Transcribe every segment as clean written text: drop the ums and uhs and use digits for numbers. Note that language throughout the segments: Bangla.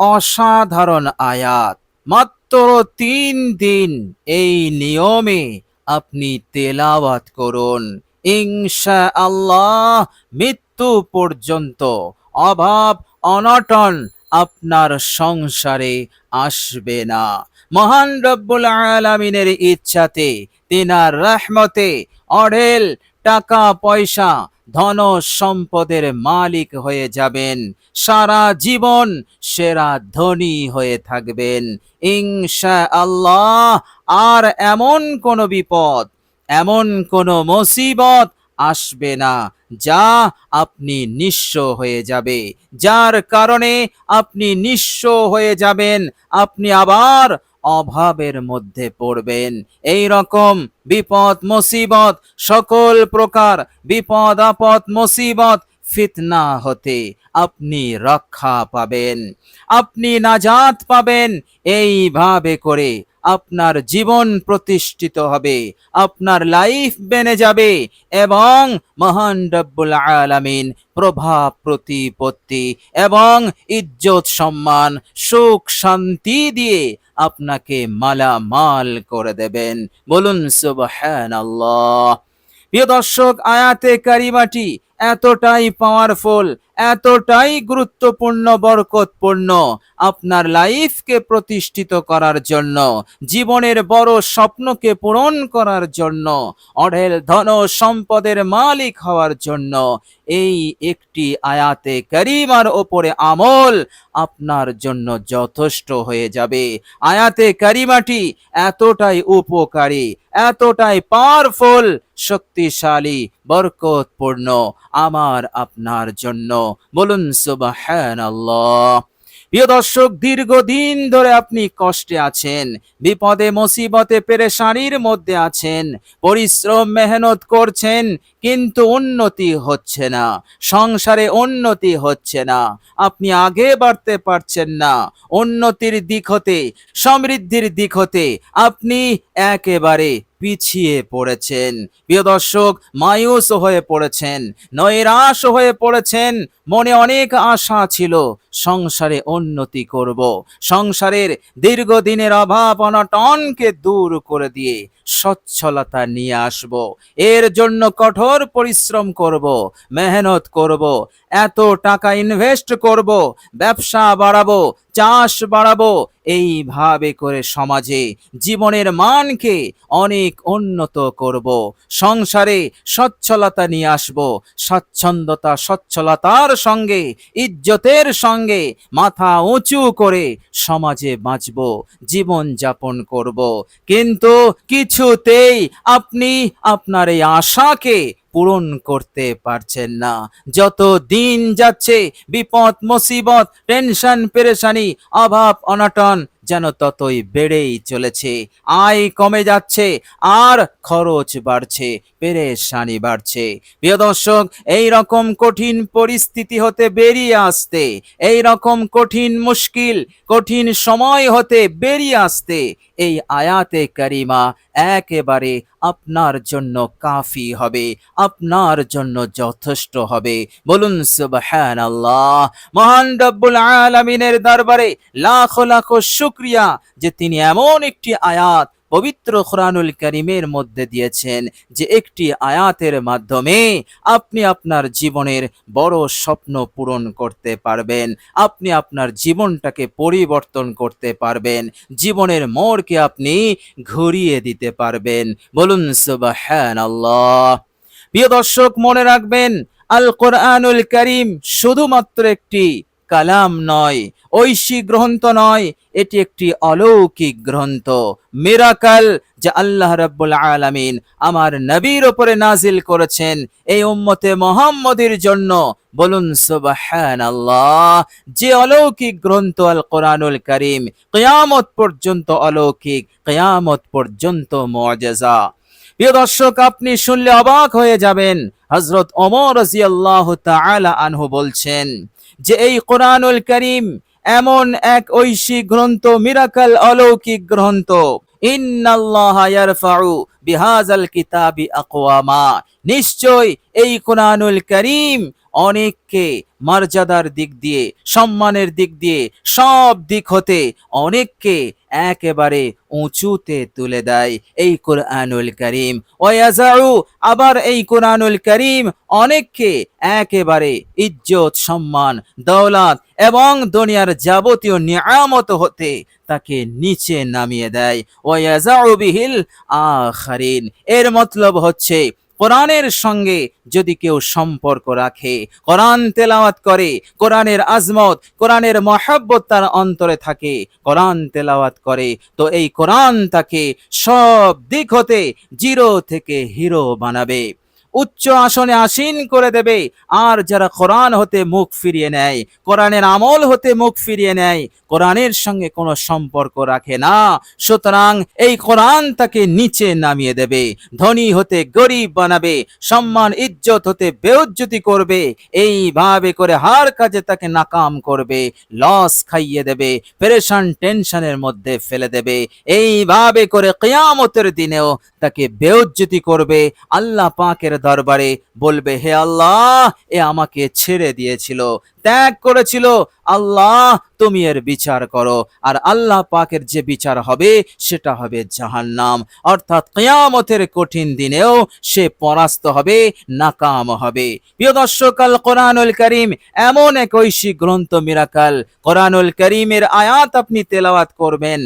অসাধারণ আয়াত। মাত্র 3 দিন এই নিয়মে আপনি তেলাওয়াত করুন, ইনশাআল্লাহ মৃত্যু পর্যন্ত অভাব অনটন আপনার সংসারে আসবে না। মহান রব্বুল আলামিনের ইচ্ছাতে, তিনার রহমতে অঢেল টাকা পয়সা ধন সম্পদের মালিক হয়ে যাবেন, সারা জীবন সেরা ধনী হয়ে থাকবেন ইনশাআল্লাহ। আর এমন কোন বিপদ, এমন কোন মুসিবত আসবে না যা আপনি নিঃস্ব হয়ে যাবে, যার কারণে আপনি নিঃস্ব হয়ে যাবেন, আপনি আবার অভাবের মধ্যে পড়বেন। এই রকম বিপদ মুসিবত, সকল প্রকার বিপদ আপদ মুসিবত ফিতনা হতে আপনি রক্ষা পাবেন, আপনি নাজাত পাবেন। এইভাবে করে আপনার জীবন প্রতিষ্ঠিত হবে, আপনার লাইফ বেনে যাবে এবং মহান রব্বুল আলামিন প্রভাব প্রতিপত্তি এবং ইজ্জত সম্মান সুখ শান্তি দিয়ে আপনাকে মালামাল করে দেবেন। বলুন সুবহানাল্লাহ। প্রিয় দর্শক, আয়াতে কারিমাটি এতটাই পাওয়ারফুল, এতটাই গুরুত্বপূর্ণ, বরকতপূর্ণ, আপনার লাইফকে প্রতিষ্ঠিত করার জন্য, জীবনের বড় স্বপ্নকে পূরণ করার জন্য, অঢেল ধন সম্পদের মালিক হওয়ার জন্য এই একটি আয়াতে কারিমার ওপরে আমল আপনার জন্য যথেষ্ট হয়ে যাবে। আয়াতে কারিমাটি এতটাই উপকারী, এতটাই পাওয়ারফুল, শক্তিশালী, বরকতপূর্ণ আমার আপনার জন্য। বলুন সুবহানাল্লাহ। প্রিয় দর্শক, দীর্ঘদিন ধরে আপনি কষ্টে আছেন, বিপদে মুসিবতে পেরেশানির মধ্যে আছেন, পরিশ্রম মেহনত করছেন কিন্তু উন্নতি হচ্ছে না, সংসারে উন্নতি হচ্ছে না, আপনি আগে বাড়তে পারছেন না, উন্নতির দিক হতে, সমৃদ্ধির দিক হতে আপনি একেবারে পিছিয়ে পড়েছেন। প্রিয় দর্শক, মায়ুস হয়ে পড়েছেন, নৈরাশ হয়ে পড়েছেন। মনে অনেক আশা ছিল সংসারে উন্নতি করব, সংসারের দীর্ঘদিনের অভাব অনটনকে দূর করে দিয়ে সচ্ছলতা নিয়ে আসব, এর জন্য কঠোর পরিশ্রম করব, মেহনত করব, এত টাকা ইনভেস্ট করব, ব্যবসা বাড়াবো, চাষ বাড়াবো, এইভাবে করে সমাজে জীবনের মানকে অনেক উন্নত করব, সংসারে সচ্ছলতা নিয়ে আসব, স্বাচ্ছন্দ্যতা সচ্ছলতার সঙ্গে ইজ্জতের সঙ্গে মাথা উঁচু করে সমাজে বাঁচব, জীবন যাপন করব। কিন্তু কিছুতেই আপনি আপনার এই আশাকে পূরণ করতে পারছেন না। যত দিন যাচ্ছে বিপদ মুসিবত টেনশন পেরেশানি অভাব অনটন যেন ততই বেড়েই চলেছে, আয় কমে যাচ্ছে আর খরচ বাড়ছে, পেরেশানি বাড়ছে। প্রিয় দর্শক, এই রকম কঠিন পরিস্থিতি হতে বেরিয়ে আসতে, এই রকম কঠিন মুশকিল কঠিন সময় হতে বেরিয়ে আসতে এই আয়াতে কারিমা একেবারে আপনার জন্য কাফি হবে, আপনার জন্য যথেষ্ট হবে। বলুন সুবহানাল্লাহ। মহান রব্বুল আলামিনের দরবারে লাখ লাখ শুকরিয়া যে তিনি এমন একটি আয়াত পবিত্র কোরআনুল কারীমের মধ্যে দিয়েছেন, যে একটি আয়াতের মাধ্যমে আপনি আপনার জীবনের বড় স্বপ্ন পূরণ করতে পারবেন, আপনি আপনার জীবনটাকে পরিবর্তন করতে পারবেন, জীবনের মোড়কে আপনি ঘুরিয়ে দিতে পারবেন। বলুন সুবহানাল্লাহ। প্রিয় দর্শক, মনে রাখবেন, আল কোরআনুল কারীম শুধুমাত্র একটি কালাম নয়, ঐশী গ্রন্থ নয়, এটি একটি অলৌকিক গ্রন্থ, মিরাকল, যা আল্লাহ রাব্বুল আলামিন আমার নবীর উপরে নাজিল করেছেন এই উম্মতে মুহাম্মদের জন্য। বলুন সুবহানাল্লাহ। যে অলৌকিক গ্রন্থ আল কোরআনুল কারীম কিয়ামত পর্যন্ত অলৌকিক, কিয়ামত পর্যন্ত মুআজিজা। প্রিয় দর্শক, আপনি শুনলে অবাক হয়ে যাবেন, হযরত ওমর রাদিয়াল্লাহু তাআলা আনহু বলছেন যে এই কোরআনুল কারীম এমন এক ঐশী গ্রন্থ, মিরাকল, অলৌকিক গ্রন্থ, ইন্নাল্লাহা ইয়ারফাউ বিহাযাল কিতাবি আকওয়ামা, নিশ্চয় এই কোরআনুল কারীম অনেককে মর্যাদার দিক দিয়ে, সম্মানের দিক দিয়ে, সব দিক হতে অনেককে একেবারে উঁচুতে তুলে দেয় এই কোরআনুল কারীম। ওয়াযাউ, আবার এই কোরআনুল কারীম অনেককে একেবারে ইজ্জত, সম্মান, দৌলত এবং দুনিয়ার যাবতীয় নিয়ামত হতে তাকে নিচে নামিয়ে দেয়। ওয়াযাউ বিহিল আখারিন, এর মতলব হচ্ছে কোরআনের সঙ্গে যদি কেউ সম্পর্ক রাখে, কোরআন তেলাওয়াত করে, কোরআনের আজমত, কোরআনের মহব্বত তার অন্তরে থাকে, কোরআন তেলাওয়াত করে, তো এই কোরআন তাকে সব দিক হতে জিরো থেকে হিরো বানাবে, উচ্চ আসনে আসীন করে দেবে। আর যারা কোরআন হতে মুখ ফিরিয়ে নেয়, কোরআনের আমল হতে মুখ ফিরিয়ে নেয়, কোরআনের সঙ্গে কোনো সম্পর্ক রাখে না, সুতরাং এই কোরআন তাকে নিচে নামিয়ে দেবে, ধনী হতে গরিব বানাবে, সম্মান ইজ্জত হতে বেইজ্জতি করবে, এইভাবে করে হার কাজে তাকে নাকাম করবে, লস খাইয়ে দেবে, পেরেশান টেনশনের মধ্যে ফেলে দেবে, এইভাবে করে কিয়ামতের দিনেও তাকে বেইজ্জতি করবে। আল্লাহ পাকের দরবারে বলবে, হে আল্লাহ, এ আমাকে ছেড়ে দিয়েছিল, ত্যাগ করেছিল, আল্লাহ তুমি এর বিচার করো। আর আল্লাহ পাকের যে বিচার হবে সেটা হবে জাহান্নাম, অর্থাৎ কিয়ামতের কঠিন দিনেও সে পরাস্ত হবে, নাকাম হবে। প্রিয় দর্শক, আল কোরআনুল কারীম এমন এক ঐশী গ্রন্থ, মিরাকাল। কোরআনুল কারীমের আয়াত আপনি তেলাওয়াত করবেন,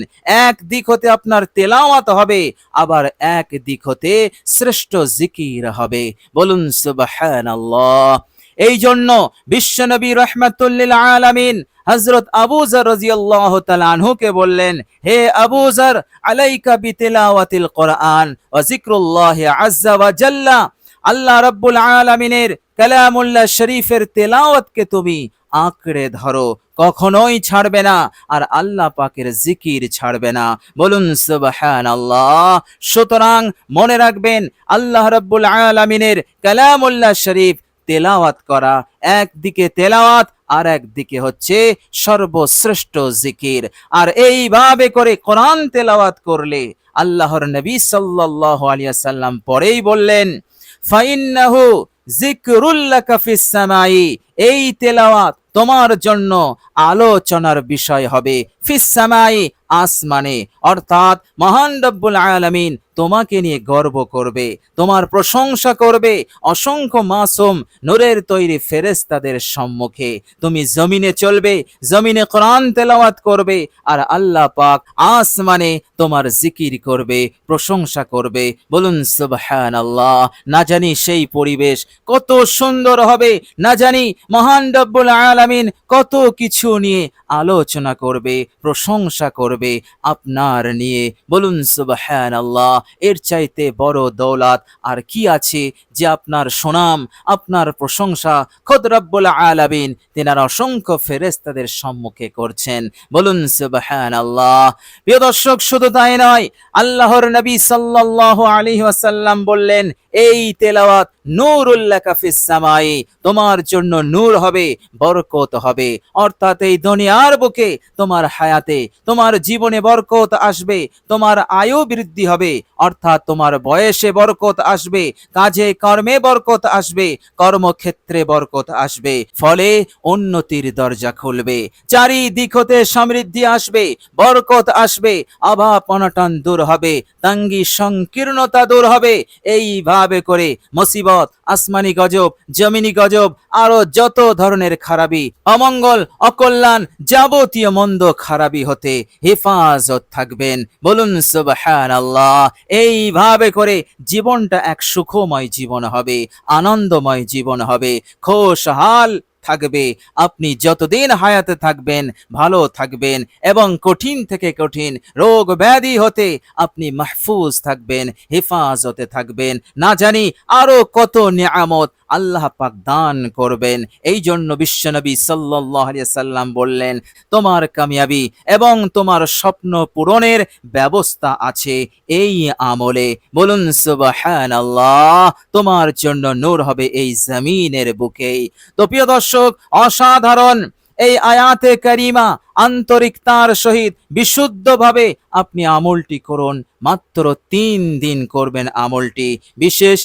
এক দিক হতে আপনার তেলাওয়াত হবে, আবার এক দিক হতে শ্রেষ্ঠ জিকির হবে। বলুন সুবহানাল্লাহ। এই জন্য বিশ্বনবী রাহমাতুল লিল আলামিন হযরত আবু যর রাদিয়াল্লাহু তাআলা আনহুকে বললেন, হে আবু যর, আলাইকা বিতিলাওয়াতিল কোরআন ওয়া যিকরুল্লাহি আযজা ওয়া জাল্লা, আল্লাহ রাব্বুল আলামিনের কালামুল্লাহ শরীফের তেলাওয়াতকে তুমি আঁকড়ে ধরো, কখনোই ছাড়বে না, আর আল্লাহ পাকের জিকির ছাড়বে না। বলুন সুবহানাল্লাহ। সুতরাং মনে রাখবেন, আল্লাহ রাব্বুল আলামিনের কালামুল্লাহ শরীফ তেলাওয়াত করা একদিকে তেলাওয়াত, আর একদিকে হচ্ছে সর্বশ্রেষ্ঠ জিকির। আর এইভাবে করে কোরআন তেলাওয়াত করলে আল্লাহর নবী সাল্লাল্লাহু আলাইহি ওয়াসাল্লাম পরেই বললেন, ফাইন্নাহু যিকরুল লাকা ফিস সামাই, এই তেলাওয়াত তোমার জন্য আলোচনার বিষয় হবে, ফিস সামাই, আসমানে, অর্থাৎ মহান রব্বুল আলামিন তোমাকে নিয়ে গর্ব করবে, তোমার প্রশংসা করবে অসংখ্য মাসুম নূরের তৈরি ফেরেশতাদের সম্মুখে। তুমি জমিনে চলবে, জমিনে কোরআন তেলাওয়াত করবে, আর আল্লাহ পাক আসমানে তোমার জিকির করবে, প্রশংসা করবে। বলুন সুবহানাল্লাহ। না জানি সেই পরিবেশ কত সুন্দর হবে, না জানি মহান রব্বুল আলামিন কত কিছু নিয়ে আলোচনা করবে, প্রশংসা করবে আপনার নিয়ে। বলুন সুবহানাল্লাহ। এর চাইতে বড় দৌলত আর কি আছে যে আপনার সুনাম, আপনার প্রশংসা খোদ রব্বুল আলামিন তিনার অসংখ্য ফেরেশতাদের সম্মুখে করছেন। বলুন সুবহানাল্লাহ। প্রিয় দর্শক, শুধু তাই নয়, আল্লাহর নবী সাল্লাল্লাহু আলাইহি ওয়াসাল্লাম বললেন, এই তেলাওয়াত নূরুল লাকা ফিস সামাই, তোমার জন্য নূর হবে, বরকত হবে, অর্থাৎ এই দুনিয়ার বুকে তোমার হায়াতে, তোমার জীবনে বরকত আসবে, তোমার আয়ু বৃদ্ধি হবে, অর্থাৎ তোমার বয়সে বরকত আসবে, কাজে কর্মে বরকত আসবে, কর্মক্ষেত্রে বরকত আসবে, ফলে উন্নতির দরজা খুলবে, চারিদিক হতে সমৃদ্ধি আসবে, বরকত আসবে, অভাব অনটন দূর হবে, তঙ্গি সংকীর্ণতা দূর হবে। এইভাবে করে মুসিবত, আসমানি গজব, জমিনি গজব, আরো যত ধরনের খারাপি, অমঙ্গল, অকল্যাণ, যাবতীয় মন্দ খারাপি হতে হেফাজত থাকবেন। বলুন সুবহানাল্লাহ। এইভাবে করে জীবনটা এক সুখময় জীবন হবে, আনন্দময় জীবন হবে, খুশহাল থাকবে। আপনি যতদিন হায়াতে থাকবেন ভালো থাকবেন, এবং কঠিন থেকে কঠিন রোগ ব্যাধি হতে আপনি মাহফুজ থাকবেন, হেফাজতে থাকবেন। না জানি আরো কত নিয়ামত আল্লাহ পাক দান করবেন। এই জন্য বিশ্বনবী সাল্লাল্লাহু আলাইহি সাল্লাম বললেন, তোমার কামিয়াবি এবং তোমার স্বপ্ন পূরণের ব্যবস্থা আছে এই আমলে। বলুন সুবহানাল্লাহ। তোমার জন্য নূর হবে এই জমিনের বুকেই। তো প্রিয় দর্শক, অসাধারণ এই আয়াতে কারিমা আন্তরিকতার সহিত বিশুদ্ধভাবে আপনি আমলটি করুন। মাত্র 3 দিন করবেন আমলটি। বিশেষ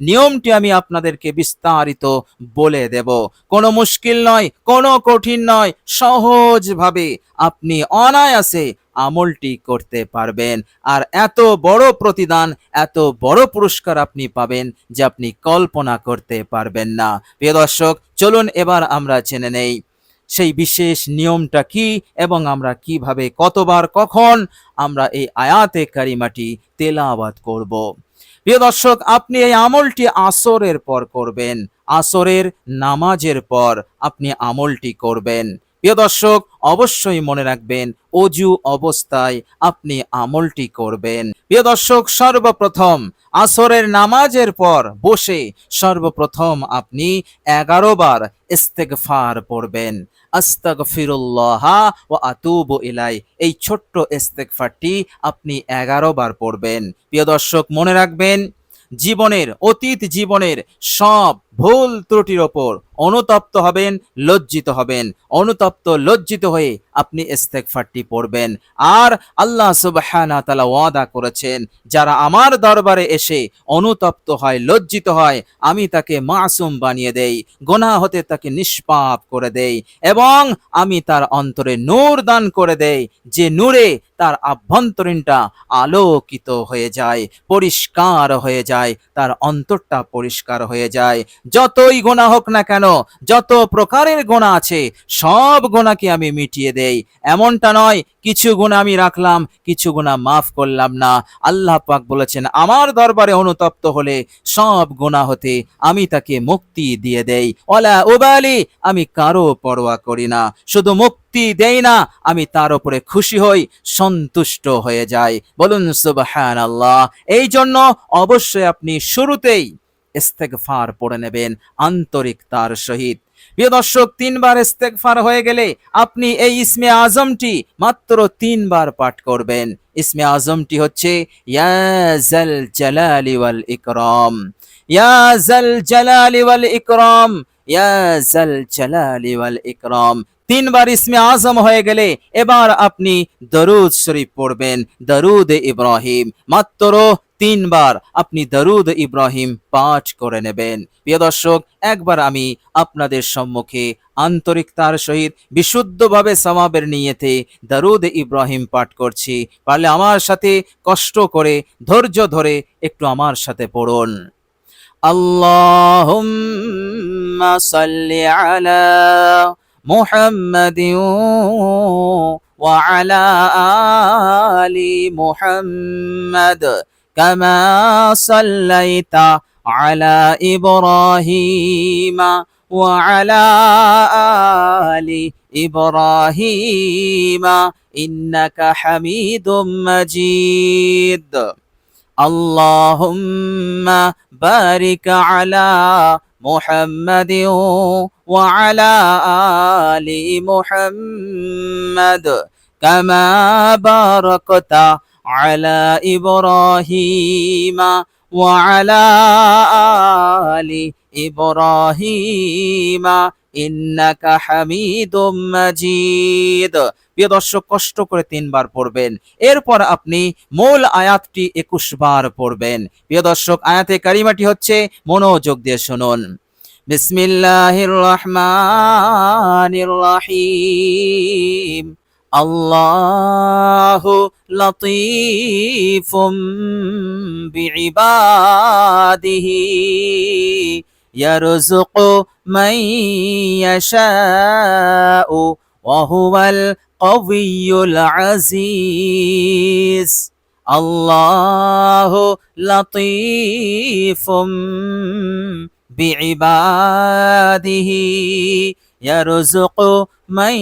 নিয়মটি আমি আপনাদেরকে বিস্তারিত বলে দেব। কোনো মুশকিল নয়, কোনো কঠিন নয়, সহজভাবে আপনি অনায়াসে আমলটি করতে পারবেন। আর এত বড় প্রতিদান, এত বড় পুরস্কার আপনি পাবেন যে আপনি কল্পনা করতে পারবেন না। প্রিয় দর্শক, চলুন এবার আমরা জেনে নেই সেই বিশেষ নিয়মটা কি এবং আমরা কিভাবে, কতবার, কখন আমরা এই আয়াতে কারিমাটি তেলাওয়াত করব। প্রিয় দর্শক, আপনি এই আমলটি আসরের পর করবেন। আসরের নামাজের পর আপনি আমলটি করবেন। প্রিয় দর্শক, অবশ্যই মনে রাখবেন অজু অবস্থায় আপনি আমলটি করবেন। প্রিয় দর্শক, সর্বপ্রথম আসরের নামাজের পর বসে সর্বপ্রথম আপনি 11 বার ইস্তেগফার পড়বেন। আস্তাগফিরুল্লাহ ওয়া আতুবু ইলাই, এই ছোট্ট ইস্তেগফারটি আপনি 11 বার পড়বেন। প্রিয় দর্শক, মনে রাখবেন অতীত জীবনের সব ভুল ত্রুটির ওপর অনুতপ্ত হবেন, লজ্জিত হবেন। অনুতপ্ত লজ্জিত হয়ে আপনি ইস্তেগফারটি পড়বেন। আর আল্লাহ সুবহানাহু ওয়া তাআলা ওয়াদা করেছেন, যারা আমার দরবারে এসে অনুতপ্ত হয়, লজ্জিত হয়, আমি তাকে মাসুম বানিয়ে দেই, গুনাহ হতে তাকে নিষ্পাপ করে দেই এবং আমি তার অন্তরে নূর দান করে দেই, যে নূরে তার আভ্যন্তরীণটা আলোকিত হয়ে যায়, পরিষ্কার হয়ে যায়, তার অন্তরটা পরিষ্কার হয়ে যায়। যতই গুনাহ হোক না কেন, যত প্রকারের গুনাহ আছে, সব গুনাহকে আমি মিটিয়ে দেই। এমনটা নয় কিছু গুনাহ আমি রাখলাম, কিছু গুনাহ মাফ করলাম না। আল্লাহ পাক বলেছেন, আমার দরবারে অনুতপ্ত হলে সব গুনাহ হতে আমি তাকে মুক্তি দিয়ে দেই। ওয়ালা উবালি, আমি কারো পরোয়া করি না। শুধু মুক্তি দেই না, আমি তার উপরে খুশি হই, সন্তুষ্ট হয়ে যাই। বলুন সুবহানাল্লাহ। এই জন্য অবশ্যই আপনি শুরুতেই ইস্তেগফার পড়ে নেবেন আন্তরিকতার সহিত। প্রিয় দর্শক, 3 বার ইস্তেগফার হয়ে গেলে আপনি এই ইসমে আজমটি মাত্র 3 বার পাঠ করবেন। ইসমে আজমটি হচ্ছে ইয়া জাল জালালি ওয়াল ইকরাম, ইয়া জাল জালালি ওয়াল ইকরাম, ইয়া জাল জালালি ওয়াল ইকরাম। 3 বার ইসমে আজম হয়ে গেলে এবার আপনি দরুদ শরীফ পড়বেন, দরুদ ইব্রাহিম। মাত্র 3 বার আপনি দরুদ ইব্রাহিম পাঠ করে নেবেন। প্রিয় দর্শক, একবার আমি আপনাদের সম্মুখে আন্তরিকতার সহিত বিশুদ্ধভাবে সওয়াবের নিয়তে দরুদ ইব্রাহিম পাঠ করছি। পারলে আমার সাথে কষ্ট করে, ধৈর্য ধরে একটু আমার সাথে পড়ুন। আল্লাহুম্মা সাল্লি আলা মুহাম্মাদিন ওয়া আলা আলি মুহাম্মাদ কামা সাল্লাইতা আলা ইব্রাহিম ওয়া আলা আলি ইব্রাহিম ইন্নাকা হামিদুম মাজিদ। আল্লাহুম্মা বারিক আলা মুহাম্মাদিন ওয়া আলা আলি মুহাম্মাদ কামা বারাকতা আলা ইব্রাহিম ওয়া আলা আলি ইব্রাহিম ইন্নাকা হামিদুম মাজিদ। প্রিয় দর্শক, কষ্ট করে 3 বার পড়বেন। এরপর আপনি মূল আয়াতটি 21 বার পড়বেন। প্রিয় দর্শক, আয়াতে কারিমাটি হচ্ছে, মনোযোগ দিয়ে শুনুন। বিসমিল্লাহির রহমানির রহিম। আল্লাহু লতীফুম বিইবাদিহি ইয়ারযুকু মান ইয়াশাউ ওয়া হুয়াল কাবিয়্যুল আজিজ। আল্লাহু লতীফুম বিইবাদিহি ইয়ারযুকু মান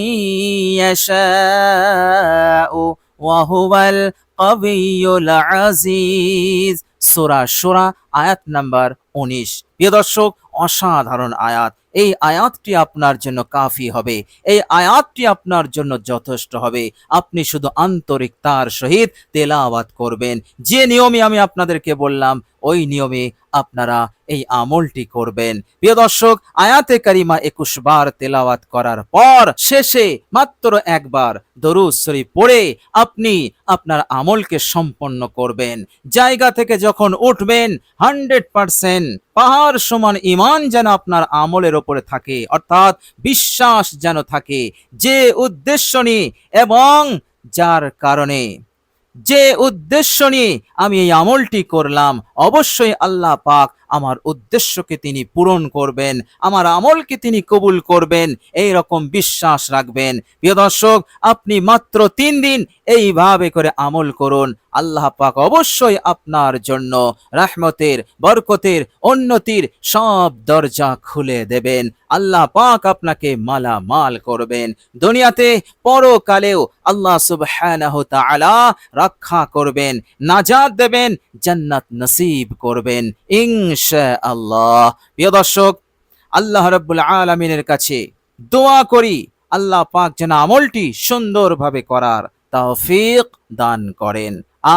ইয়াশাউ ওয়া হুয়াল কাবিয়্যুল আজিজ। সূরা সূরা আয়াত নাম্বার 19। প্রিয় দর্শক, অসাধারণ আয়াত। এই আয়াতটি আপনার জন্য কাফি হবে, এই আয়াতটি আপনার জন্য যথেষ্ট হবে। আপনি শুধু আন্তরিকতার সহিত তেলাওয়াত করবেন। যে নিয়মে আমি আপনাদেরকে বললাম ওই নিয়মে আপনারা এই আমলটি করবেন। প্রিয় দর্শক, আয়াতে কারিমা 21 বার তেলাওয়াত করার পর শেষে মাত্র একবার দরুদ শরীফ পড়ে আপনি আপনার আমলকে সম্পন্ন করবেন। জায়গা থেকে যখন উঠবেন 100% পাহাড় সমান ঈমান যেন আপনার আমলের ওপরে থাকে, অর্থাৎ বিশ্বাস যেন থাকে, যে উদ্দেশ্য নিয়ে এবং যার কারণে, যে উদ্দেশ্য নিয়ে আমি এই আমলটি করলাম, অবশ্যই আল্লাহ পাক আমার উদ্দেশ্যকে তিনি পূরণ করবেন, আমার আমলকে তিনি কবুল করবেন, এই রকম বিশ্বাস রাখবেন। প্রিয় দর্শক, আপনি মাত্র 3 দিন এইভাবে করে আমল করুন, আল্লাহ পাক অবশ্যই আপনার জন্য রহমতের, বরকতের, উন্নতির সব দরজা খুলে দেবেন। আল্লাহ পাক আপনাকে মালামাল করবেন, দুনিয়াতে পরকালেও আল্লাহ সুবহানাহু তাআলা রক্ষা করবেন, নাজাত দেবেন, জান্নাত নসিব করবেন ইনশাআল্লাহ। প্রিয় দর্শক, আল্লাহ রাব্বুল আলামিনের কাছে দোয়া করি আল্লাহ পাক যেন আমলটি সুন্দরভাবে করার তৌফিক দান করেন।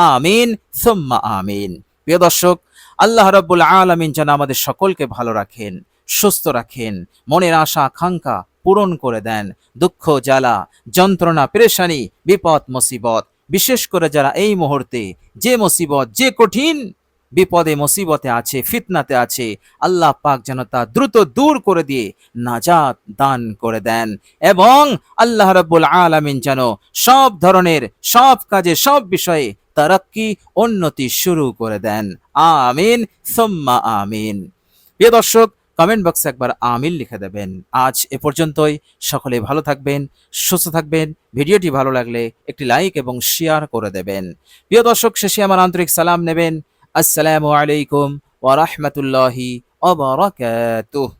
আমিন সুম্মা আমিন। প্রিয় দর্শক, আল্লাহ রাব্বুল আলামিন যেন আমাদের সকলকে ভালো রাখেন, সুস্থ রাখেন, মনের আশা আকাঙ্ক্ষা পূরণ করে দেন। দুঃখ জ্বালা যন্ত্রণা পেরেশানি বিপদ মুসিবত, বিশেষ করে যারা এই মুহূর্তে যে মুসিবত, যে কঠিন বিপদে মুসিবতে আছে, ফিতনাতে আছে, আল্লাহ পাক যেন তা দ্রুত দূর করে দিয়ে নাজাত দান করে দেন, এবং আল্লাহ রাব্বুল আলামিন যেন সব ধরনের, সব কাজে, সব বিষয়ে তারাক্কি, উন্নতি শুরু করে দেন। আমিন সুম্মা আমিন। প্রিয় দর্শক, কমেন্ট বক্সে একবার আমিন লিখে দেবেন। আজ এ পর্যন্তই। সকলে ভালো থাকবেন, সুস্থ থাকবেন। ভিডিওটি ভালো লাগলে একটি লাইক এবং শেয়ার করে দেবেন। প্রিয় দর্শক, শেষে আমার আন্তরিক সালাম নেবেন। আসসালামু আলাইকুম ওয়া রাহমাতুল্লাহি ওয়া বারাকাতুহু।